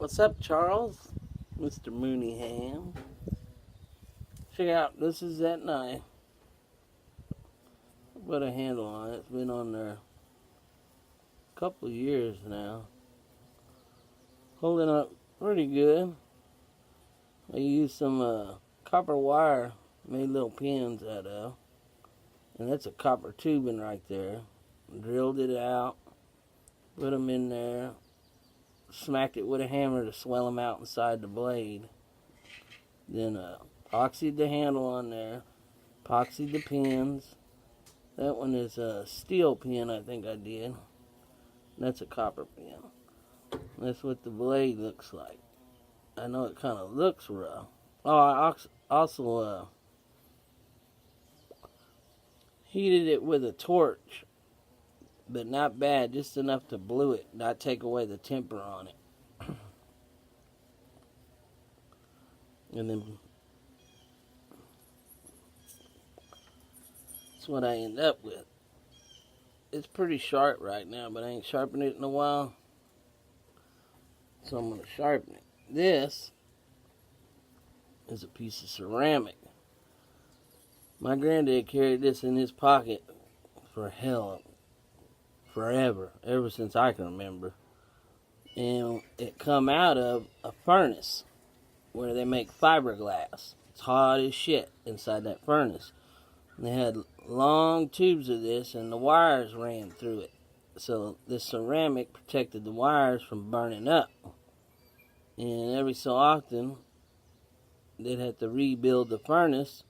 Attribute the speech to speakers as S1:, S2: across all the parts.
S1: What's up, Charles? Mr. Mooneyham. Check out, this is that knife. I put a handle on it. It's been on there a couple of years now. Holding up pretty good. I used some copper wire, made little pins out of. And that's a copper tubing right there. Drilled it out, put them in there, smacked it with a hammer to swell them out inside the blade. Then epoxied the handle on there, epoxied the pins. That one is a steel pin, I think I did. That's a copper pin. That's what the blade looks like. I know it kind of looks rough. Oh, I also heated it with a torch, but not bad, just enough to blue it, not take away the temper on it. And then that's what I end up with. It's pretty sharp right now, but I ain't sharpened it in a while, so I'm going to sharpen it. This is a piece of ceramic. My granddad carried this in his pocket for forever, ever since I can remember. And it come out of a furnace where they make fiberglass. It's hot as shit inside that furnace. And they had long tubes of this, and the wires ran through it. So this ceramic protected the wires from burning up. And every so often, they'd have to rebuild the furnace,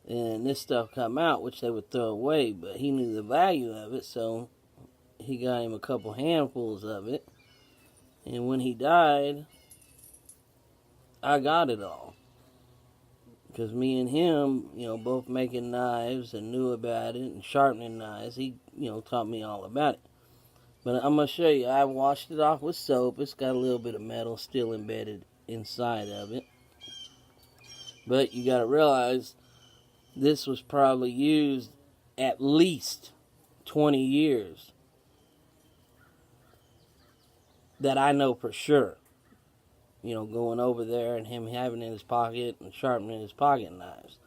S1: and this stuff come out, which they would throw away. But he knew the value of it, so he got him a couple handfuls of it. And when he died, I got it all. Because me and him, both making knives and knew about it and sharpening knives, he, taught me all about it. But I'm going to show you. I washed it off with soap. It's got a little bit of metal still embedded inside of it. But you got to realize this was probably used at least 20 years. That I know for sure. Going over there and him having it in his pocket and sharpening his pocket knives.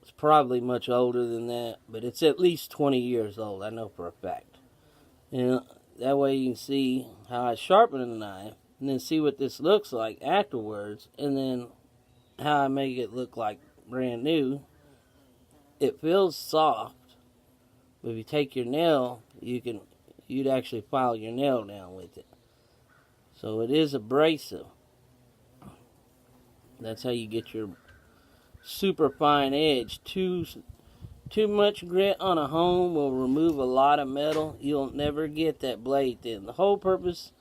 S1: It's probably much older than that, but it's at least 20 years old. I know for a fact. And that way you can see how I sharpen the knife, and then see what this looks like afterwards, and then how I make it look like brand new. It feels soft, but if you take your nail, you'd actually file your nail down with it. So it is abrasive. That's how you get your super fine edge. Too much grit on a hone will remove a lot of metal. You'll never get that blade thin. The whole purpose,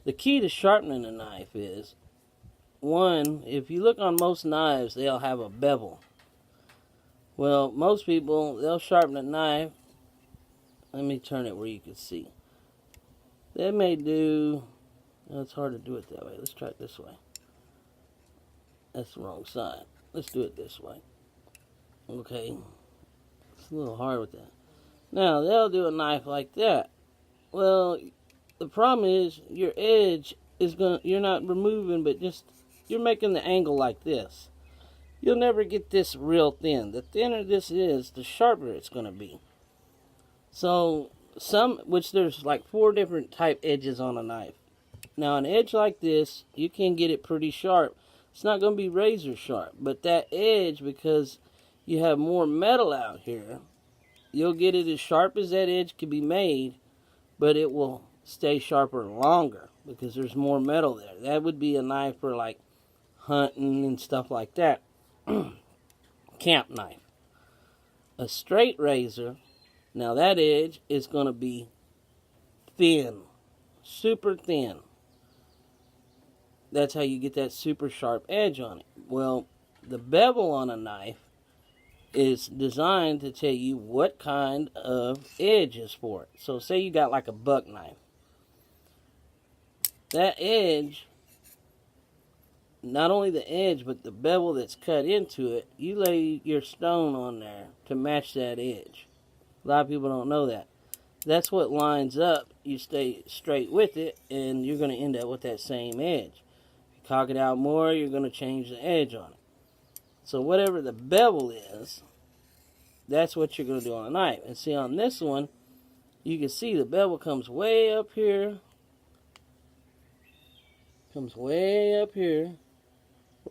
S1: the key to sharpening a knife is, one, if you look on most knives, they'll have a bevel. Well, most people, they'll sharpen a knife. Let me turn it where you can see. They may do, it's hard to do it that way. Let's try it this way. That's the wrong side. Let's do it this way. Okay. It's a little hard with that. Now, they'll do a knife like that. Well, the problem is your edge is you're not removing, but you're making the angle like this. You'll never get this real thin. The thinner this is, the sharper it's going to be. So, which there's like 4 different type edges on a knife. Now, an edge like this, you can get it pretty sharp. It's not going to be razor sharp, but that edge, because you have more metal out here, you'll get it as sharp as that edge can be made, but it will stay sharper longer because there's more metal there. That would be a knife for like hunting and stuff like that. Camp knife. A straight razor, now that edge is going to be thin, super thin. That's how you get that super sharp edge on it. Well, the bevel on a knife is designed to tell you what kind of edge is for it. So say you got like a buck knife. That edge, not only the edge, but the bevel that's cut into it, you lay your stone on there to match that edge. A lot of people don't know that. that's what lines up. You stay straight with it, and you're going to end up with that same edge. If you cock it out more, you're going to change the edge on it. So whatever the bevel is, that's what you're going to do on a knife. And see, on this one, you can see the bevel comes way up here. Comes way up here.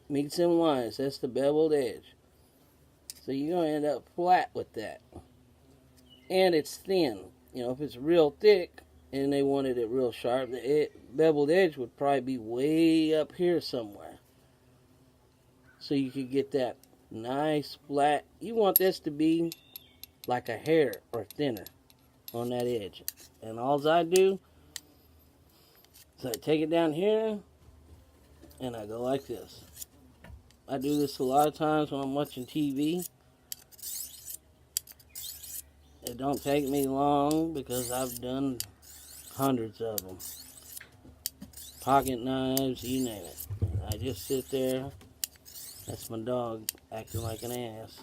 S1: Meets them lines. That's the beveled edge. So you're going to end up flat with that. And it's thin. You know, if it's real thick and they wanted it real sharp, the beveled edge would probably be way up here somewhere. So you could get that nice flat. You want this to be like a hair or thinner on that edge. And all I do is I take it down here and I go like this. I do this a lot of times when I'm watching TV. It don't take me long because I've done hundreds of them. Pocket knives, you name it. I just sit there. That's my dog acting like an ass.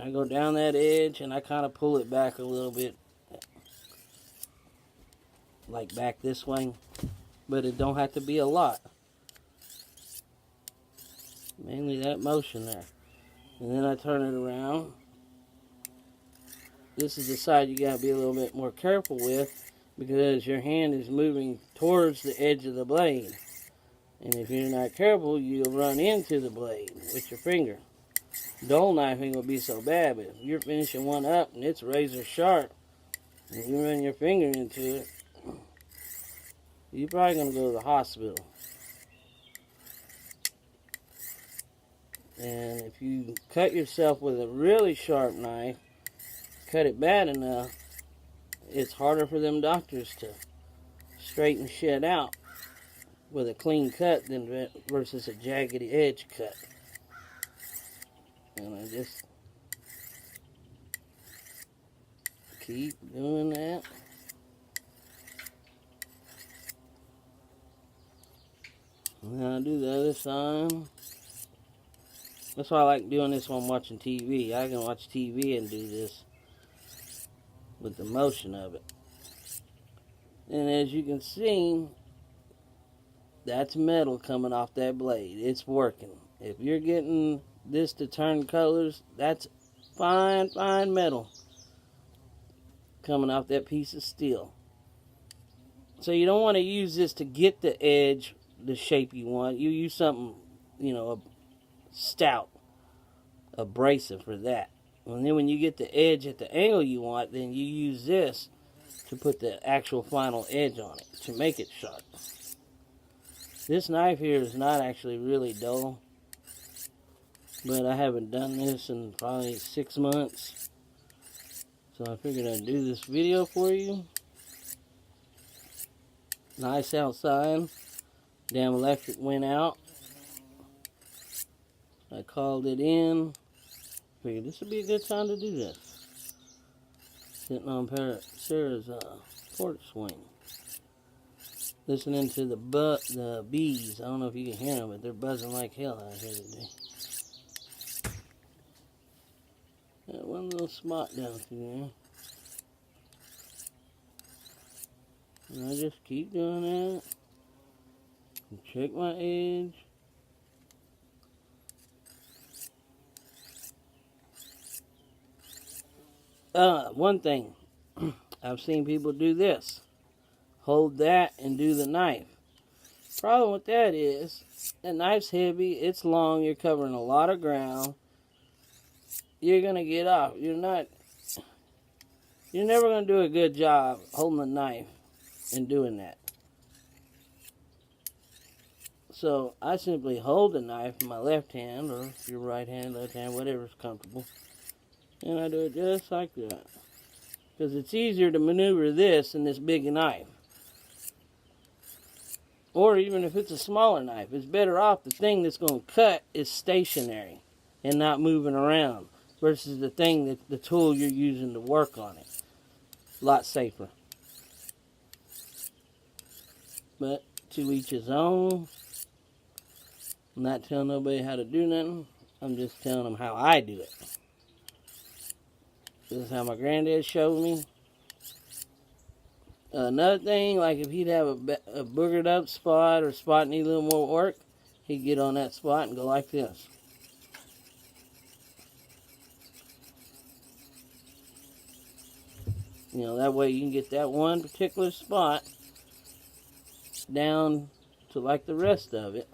S1: I go down that edge and I kind of pull it back a little bit. Like back this way. But it don't have to be a lot. Mainly that motion there. And then I turn it around. This is the side you got to be a little bit more careful with because your hand is moving towards the edge of the blade. And if you're not careful, you'll run into the blade with your finger. Dull knifing will be so bad, but if you're finishing one up and it's razor sharp and you run your finger into it, you're probably going to go to the hospital. And if you cut yourself with a really sharp knife, cut it bad enough, it's harder for them doctors to straighten shit out with a clean cut than versus a jagged edge cut. And I just keep doing that. And then I do the other side. That's why I like doing this when I'm watching TV. I can watch TV and do this with the motion of it. And as you can see, that's metal coming off that blade. It's working. If you're getting this to turn colors, that's fine metal coming off that piece of steel. So you don't want to use this to get the edge the shape you want. You use something, you know, a stout, abrasive for that. And then when you get the edge at the angle you want, then you use this to put the actual final edge on it to make it sharp. This knife here is not actually really dull, but I haven't done this in probably 6 months. So I figured I'd do this video for you. Nice outside. Damn electric went out. I called it in. Figured this would be a good time to do this. Sitting on Sarah's porch swing. Listening to the bees. I don't know if you can hear them, but they're buzzing like hell out here today. Got one little spot down through there. And I just keep doing that. And check my edge. One thing. I've seen people do this. Hold that and do the knife. Problem with that is, the knife's heavy, it's long, you're covering a lot of ground. You're going to get off. You're never going to do a good job holding the knife and doing that. So I simply hold the knife in my left hand, or your right hand, left hand, whatever's comfortable. And I do it just like that. Because it's easier to maneuver this than this big knife. Or even if it's a smaller knife, it's better off the thing that's going to cut is stationary and not moving around versus the thing that the tool you're using to work on it. A lot safer. But to each his own. I'm not telling nobody how to do nothing. I'm just telling them how I do it. This is how my granddad showed me. Another thing, like if he'd have a boogered up spot or a spot need a little more work, he'd get on that spot and go like this. You know, that way you can get that one particular spot down to like the rest of it.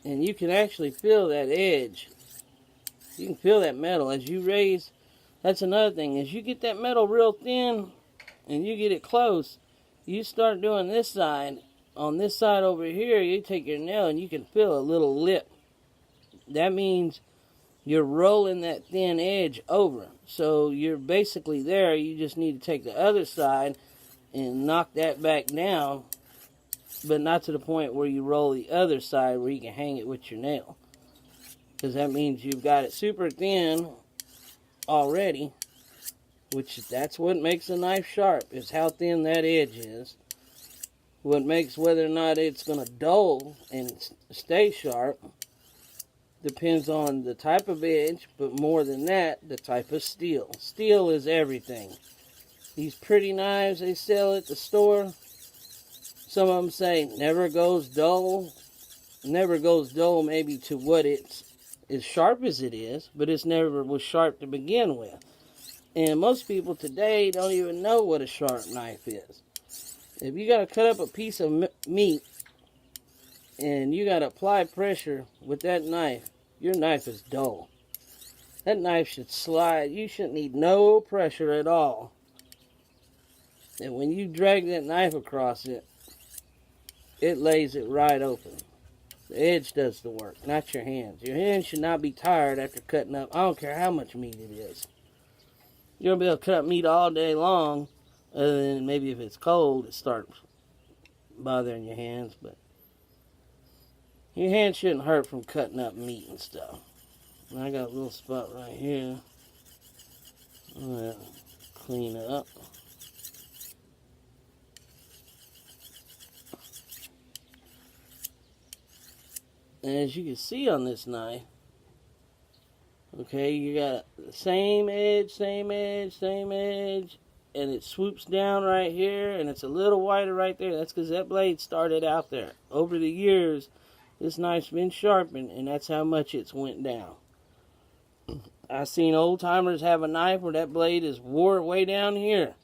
S1: And you can actually feel that edge. You can feel that metal as you raise. That's another thing. As you get that metal real thin and you get it close, you start doing this side. On this side over here, you take your nail and you can feel a little lip. That means you're rolling that thin edge over. So you're basically there. You just need to take the other side and knock that back down, but not to the point where you roll the other side where you can hang it with your nail. Because that means you've got it super thin already, which that's what makes a knife sharp, is how thin that edge is. What makes whether or not it's going to dull and stay sharp depends on the type of edge, but more than that, the type of steel. Steel is everything. These pretty knives they sell at the store, some of them say never goes dull. Never goes dull maybe to what it's as sharp as it is, but it's never was sharp to begin with. And most people today don't even know what a sharp knife is. If you got to cut up a piece of meat and you got to apply pressure with that knife, your knife is dull. That knife should slide. You shouldn't need no pressure at all. And when you drag that knife across it, it lays it right open. The edge does the work, not your hands. Your hands should not be tired after cutting up. I don't care how much meat it is. You'll be able to cut up meat all day long, other than maybe if it's cold, it starts bothering your hands. But your hands shouldn't hurt from cutting up meat and stuff. And I got a little spot right here. I'm going to clean it up. And as you can see on this knife, okay, you got the same edge, and it swoops down right here, and it's a little wider right there. That's because that blade started out there. Over the years, this knife's been sharpened, and that's how much it's went down. I've seen old timers have a knife where that blade is wore way down here.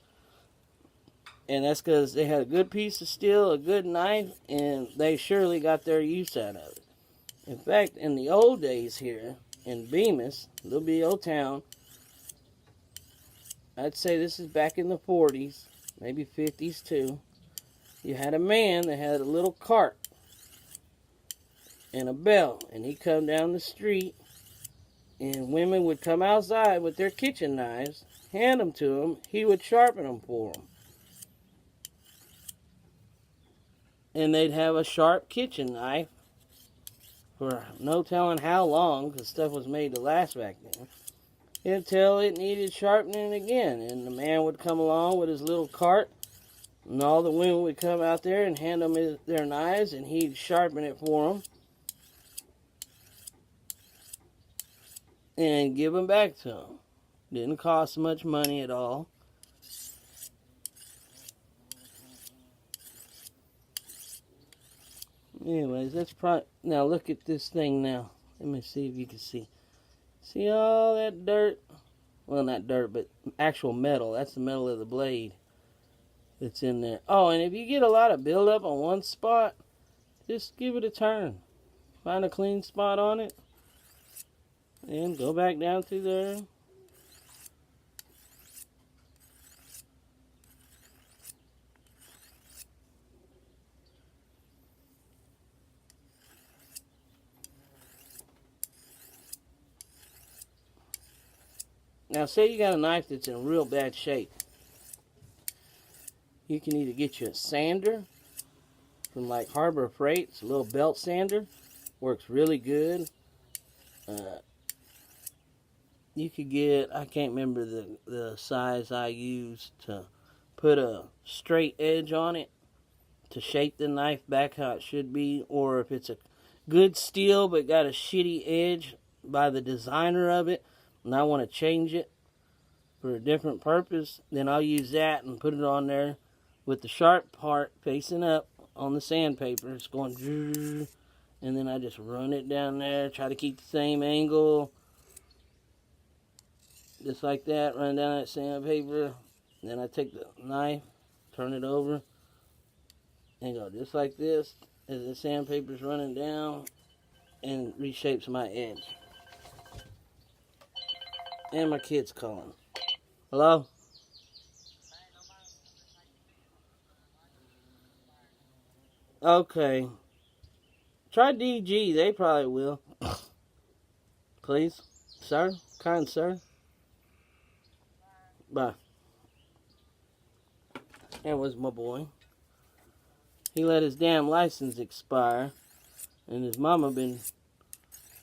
S1: And that's because they had a good piece of steel, a good knife, and they surely got their use out of it. In fact, in the old days here, in Bemis, little bitty old town, I'd say this is back in the 40s, maybe 50s too. You had a man that had a little cart and a bell, and he'd come down the street, and women would come outside with their kitchen knives, hand them to him, he would sharpen them for them. And they'd have a sharp kitchen knife for no telling how long, because stuff was made to last back then, until it needed sharpening again. And the man would come along with his little cart, and all the women would come out there and hand them their knives, and he'd sharpen it for them and give them back to them. Didn't cost much money at all. Anyways, that's probably... Now, look at this thing now. Let me see if you can see. See all that dirt? Well, not dirt, but actual metal. That's the metal of the blade that's in there. Oh, and if you get a lot of buildup on one spot, just give it a turn. Find a clean spot on it. And go back down through there. Now, say you got a knife that's in real bad shape. You can either get you a sander from like Harbor Freight. It's a little belt sander. Works really good. You could get, I can't remember the size I used to put a straight edge on it to shape the knife back how it should be, or if it's a good steel but got a shitty edge by the designer of it, and I want to change it for a different purpose, then I'll use that and put it on there with the sharp part facing up on the sandpaper. It's going, and then I just run it down there, try to keep the same angle, just like that, run down that sandpaper. Then I take the knife, turn it over, and go just like this as the sandpaper's running down, and reshapes my edge. And my kid's calling. Hello? Okay. Try DG, they probably will. Please? Sir? Kind sir? Bye. That was my boy. He let his damn license expire, and his mama been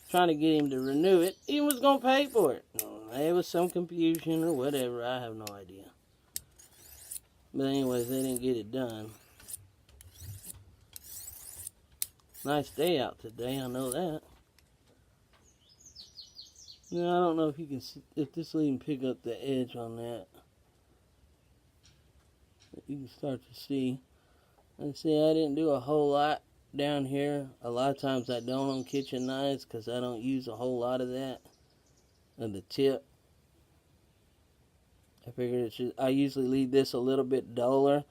S1: trying to get him to renew it. He was going to pay for it. There was some confusion or whatever. I have no idea. But anyways, they didn't get it done. Nice day out today, I know that. Now, I don't know if you can see, if this will even pick up the edge on that. You can start to see. And see, I didn't do a whole lot down here. A lot of times I don't on kitchen knives because I don't use a whole lot of that. And the tip. I figured I usually leave this a little bit duller,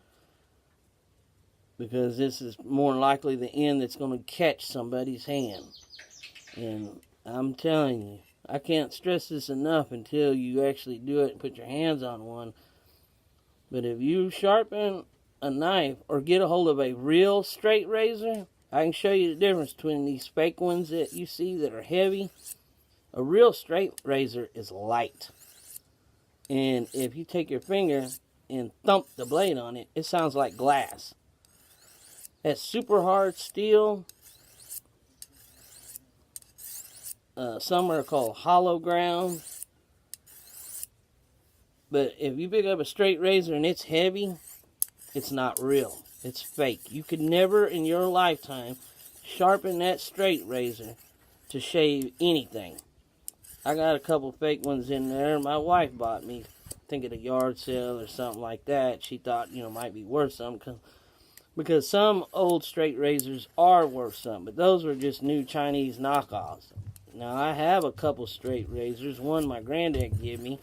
S1: because this is more likely the end that's going to catch somebody's hand. And I'm telling you, I can't stress this enough until you actually do it and put your hands on one. But if you sharpen a knife or get a hold of a real straight razor, I can show you the difference between these fake ones that you see that are heavy. A real straight razor is light. And if you take your finger and thump the blade on it, it sounds like glass. That super hard steel, some are called hollow ground. But if you pick up a straight razor and it's heavy, it's not real. It's fake. You could never in your lifetime sharpen that straight razor to shave anything. I got a couple fake ones in there. My wife bought me, I think at a yard sale or something like that. She thought, might be worth something. Because some old straight razors are worth something. But those were just new Chinese knockoffs. Now, I have a couple straight razors. One my granddad gave me.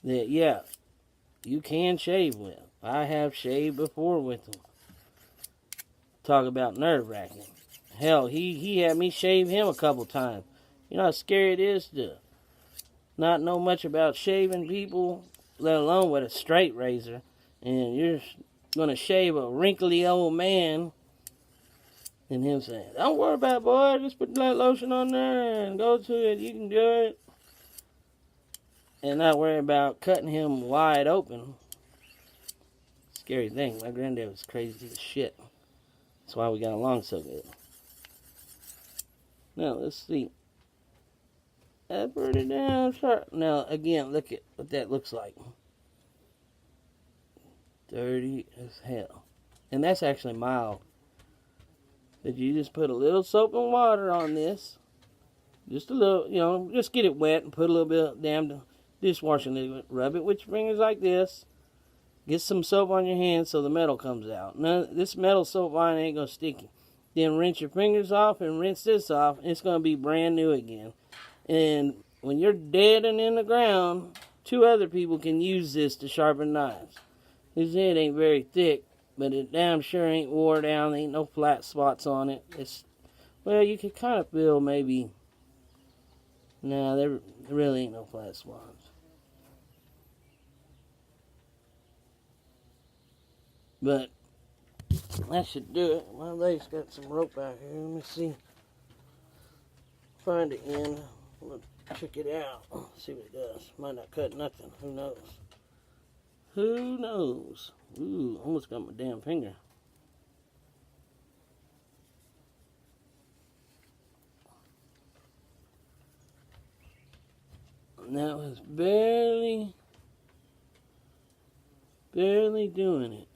S1: That, yeah, you can shave with. I have shaved before with them. Talk about nerve-wracking. Hell, he had me shave him a couple times. You know how scary it is to not know much about shaving people, let alone with a straight razor, and you're going to shave a wrinkly old man, and him saying, "Don't worry about it, boy, just put that lotion on there and go to it, you can do it." And not worry about cutting him wide open. Scary thing. My granddad was crazy as shit. That's why we got along so good. Now, let's see. I put it down sharp. Now, again, look at what that looks like. Dirty as hell. And that's actually mild. But you just put a little soap and water on this. Just a little, just get it wet and put a little bit of damn dishwashing liquid. Rub it with your fingers like this. Get some soap on your hands so the metal comes out. Now, this metal soap line ain't going to stick you. Then rinse your fingers off and rinse this off. And it's going to be brand new again. And when you're dead and in the ground, 2 other people can use this to sharpen knives. This head ain't very thick, but it damn sure ain't wore down. There ain't no flat spots on it. Well, you can kind of feel maybe. No, there really ain't no flat spots. But that should do it. My leg's got some rope out here. Let me see. Find the end. I'm going to check it out. See what it does. Might not cut nothing. Who knows? Who knows? Ooh, almost got my damn finger. And that was barely doing it.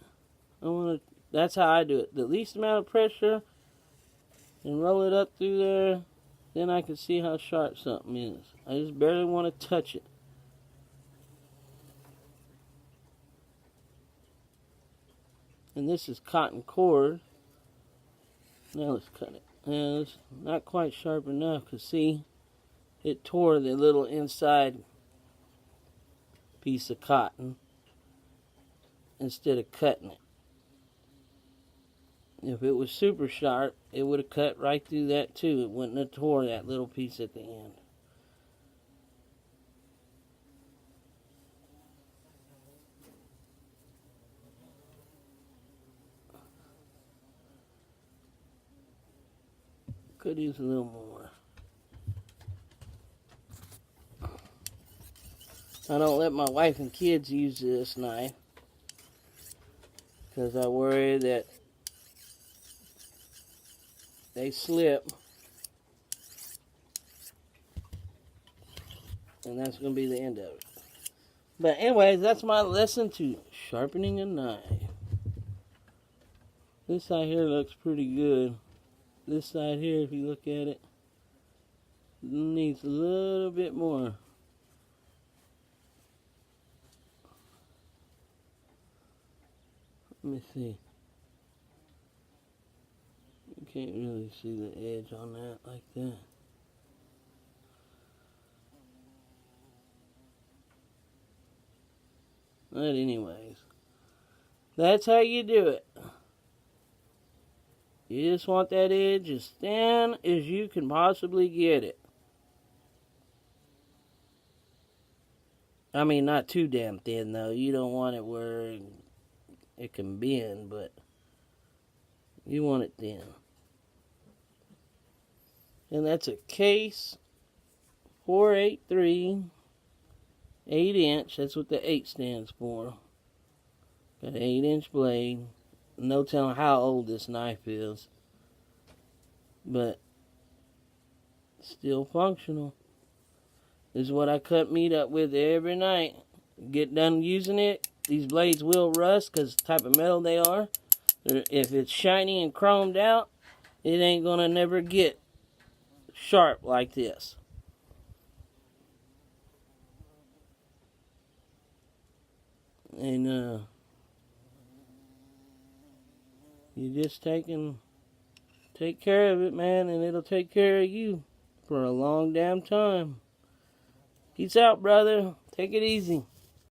S1: That's how I do it. The least amount of pressure and roll it up through there. Then I can see how sharp something is. I just barely want to touch it. And this is cotton cord. Now let's cut it. And it's not quite sharp enough because see, it tore the little inside piece of cotton instead of cutting it. If it was super sharp, it would have cut right through that too. It wouldn't have tore that little piece at the end. Could use a little more. I don't let my wife and kids use this knife because I worry that they slip and that's going to be the end of it. But anyways, that's my lesson to sharpening a knife. This side here looks pretty good. This side here, if you look at it, needs a little bit more. Let me see. You can't really see the edge on that like that. But anyways, that's how you do it. You just want that edge as thin as you can possibly get it. I mean, not too damn thin though. You don't want it where it can bend, but you want it thin. And that's a case 483 8-inch. That's what the 8 stands for. Got an 8-inch blade. No telling how old this knife is, but still functional. This is what I cut meat up with every night. Get done using it. These blades will rust because the type of metal they are. If it's shiny and chromed out, it ain't gonna never get sharp like this. And you just take care of it, man, and it'll take care of you for a long damn time. Peace out, brother. Take it easy.